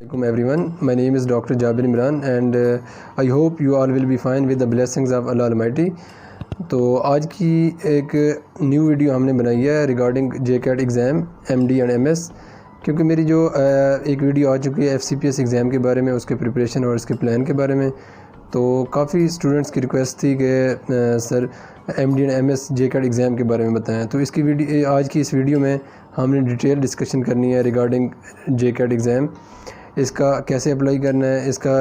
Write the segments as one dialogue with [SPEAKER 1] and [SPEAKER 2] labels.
[SPEAKER 1] Assalamualaikum everyone. My name is Dr. Jabir Imran and I hope you all will be fine with the blessings of Allah Almighty. तो आज की एक new video हमने बनाई है regarding JCAT exam MD and MS, क्योंकि मेरी जो एक वीडियो आ चुकी है FCPS एग्ज़ाम के बारे में, उसके प्रिपरेशन और उसके प्लान के बारे में। तो काफ़ी स्टूडेंट्स की रिक्वेस्ट थी कि sir MD and MS JCAT exam के बारे में बताएं। तो इसकी वीडियो आज की इस वीडियो में हमने डिटेल डिस्कशन करनी है रिगार्डिंग JCAT एग्ज़ाम, इसका कैसे अप्लाई करना है, इसका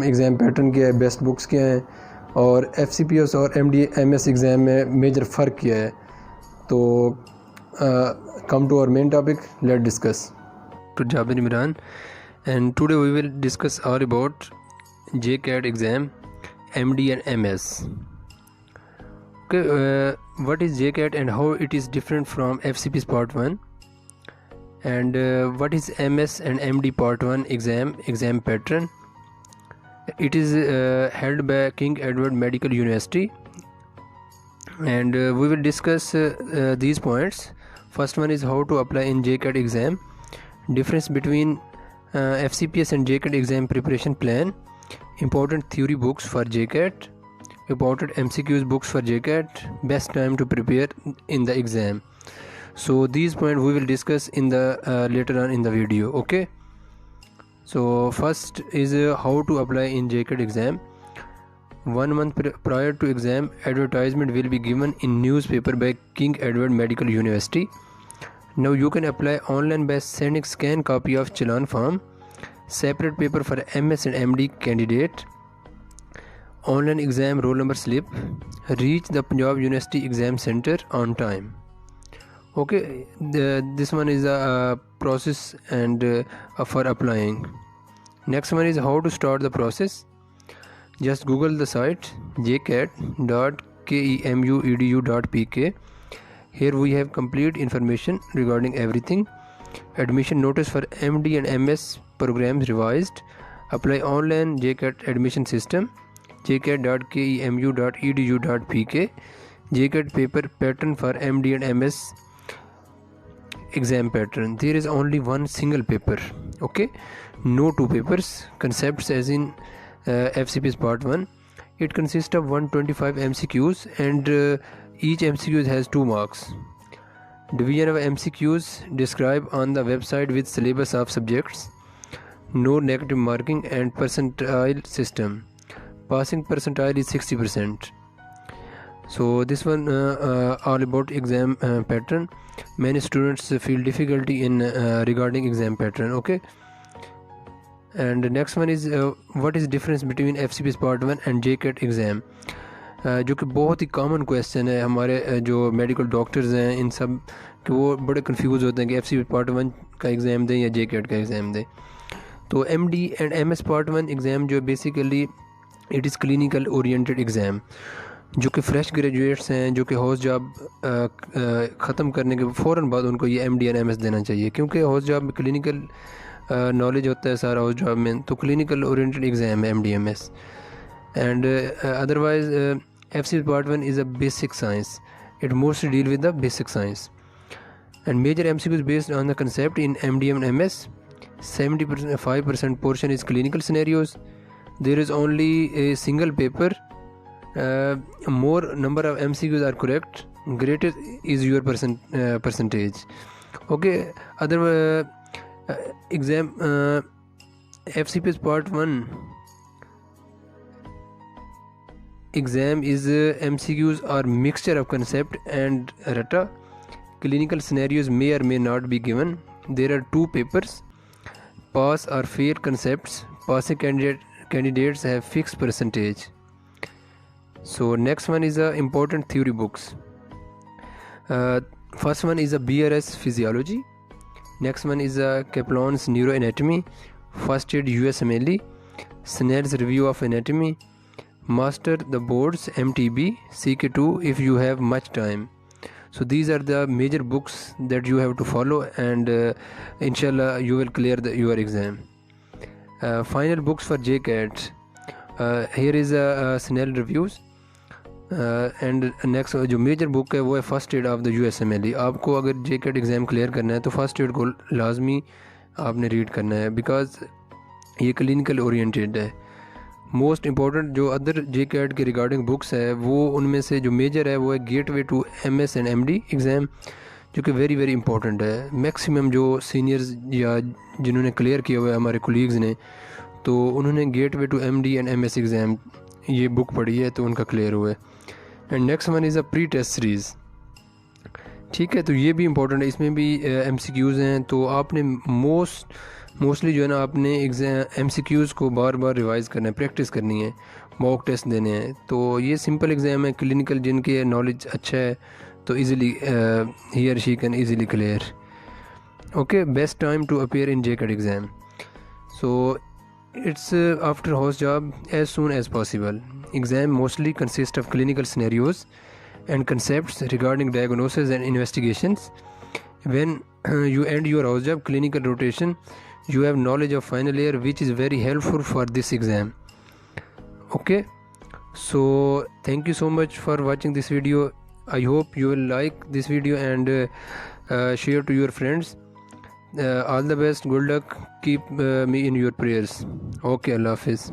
[SPEAKER 1] एग्ज़ाम पैटर्न क्या है, बेस्ट बुक्स क्या हैं और FCPS और MD MS एग्ज़ाम में मेजर फ़र्क क्या है। तो come to our main topic, let discuss.
[SPEAKER 2] To Jabir Imran, and today we will discuss all about JCAT exam MD and MS. Okay, what is JCAT and how it is different from FCPS part 1, and what is MS and MD part 1 exam pattern. It is held by King Edward Medical University, and we will discuss these points. First one is how to apply in JCAT exam, difference between FCPS and JCAT exam preparation plan, important theory books for JCAT, important MCQs books for JCAT, best time to prepare in the exam. So these points we will discuss in the later on in the video. Okay, so first is how to apply in JCAT exam. 1 month prior to exam, advertisement will be given in newspaper by King Edward Medical University. Now you can apply online by sending scan copy of Challan form, separate paper for MS and MD candidate, online exam roll number slip, reach the Punjab University exam center on time. Okay, this one is a process and for applying. Next one is how to start the process. Just Google the site jcat.kemuedu.pk. Here we have complete information regarding everything. Admission notice for MD and MS programs revised. Apply online JCAT admission system. jcat.kemu.edu.pk. JCAT paper pattern for MD and MS exam pattern. There is only one single paper. Okay, no two papers. Concepts as in FCPS part 1. It consists of 125 MCQs and each MCQ has 2 marks. Division of MCQs described on the website with syllabus of subjects. No negative marking and percentile system. Passing percentile is 60%. So this one all about exam pattern. Many students feel difficulty in regarding exam pattern. Okay, and the next one is what is difference between FCPS part 1 and JCAT exam, जो कि बहुत ही common question है हमारे जो medical doctors हैं इन सब कि वो बड़े कंफ्यूज होते हैं कि FCPS part 1 का एग्ज़ाम दें या JCAT का एग्ज़ाम दें। तो MD and MS part 1 exam जो basically it is clinical oriented exam, जो कि फ्रेश ग्रेजुएट्स हैं जो कि हाउस जॉब ख़त्म करने के फ़ौरन बाद उनको ये MD एंड MS देना चाहिए, क्योंकि हाउस जॉब में क्लिनिकल नॉलेज होता है सारा हाउस जॉब में। तो क्लिनिकल ओरिएंटेड एग्ज़ाम है MD MS, and otherwise FCPS part 1 is a basic science. It mostly deal with the basic science. And major MCQs based on the concept in MD and MS. 75% portion is clinical scenarios. There is only a single paper. More number of MCQs are correct. Greater is your percentage. Okay. Other exam FCPS part 1 exam is MCQs are mixture of concept and rata. Clinical scenarios may or may not be given. There are 2 papers. Pass or fail concepts. Passing candidates have fixed percentage. So next one is important theory books. First one is a BRS physiology. Next one is Kaplan's neuroanatomy. First aid USMLE. Snell's review of anatomy. Master the boards MTB CK2 if you have much time. So these are the major books that you have to follow, and inshallah you will clear your exam. Final books for JCAT. Here is Snell reviews. And next जो major book है वो है first aid of the USMLE। आपको अगर JCAT exam clear करना है तो first aid को लाजमी आपने रीड करना है, बिकॉज ये क्लिनिकल ओरिएंटेड है। मोस्ट इम्पॉर्टेंट जो अदर JCAT के रिगार्डिंग बुक्स है वो उनमें से जो मेजर है वो है gateway to MS and MD exam, जो कि वेरी वेरी इंपॉर्टेंट है। मैक्सिमम जो सीनियर्स या जिन्होंने क्लियर किया हुआ है हमारे कोलीग्स ने, तो उन्होंने gateway to MD and MS exam ये बुक पढ़ी है तो उनका क्लियर हुआ है। And next one is a pre test series, ठीक है, तो ये भी इम्पोर्टेंट है, इसमें भी MCQs हैं। तो आपने मोस्टली जो है ना आपने MCQs को बार बार रिवाइज़ करना है, प्रैक्टिस करनी है, मॉक टेस्ट देने हैं। तो ये सिंपल एग्ज़ाम है, क्लिनिकल जिनके नॉलेज अच्छा है तो इजीली ही और she can easily clear. Okay, best time to appear in JCAT exam, so it's after house job as soon as possible. Exam mostly consist of clinical scenarios and concepts regarding diagnosis and investigations. When you end your house job clinical rotation, you have knowledge of final year, which is very helpful for this exam. Okay, so thank you so much for watching this video. I hope you will like this video and share to your friends. All the best, good luck, keep me in your prayers. Okay, Allah Hafiz.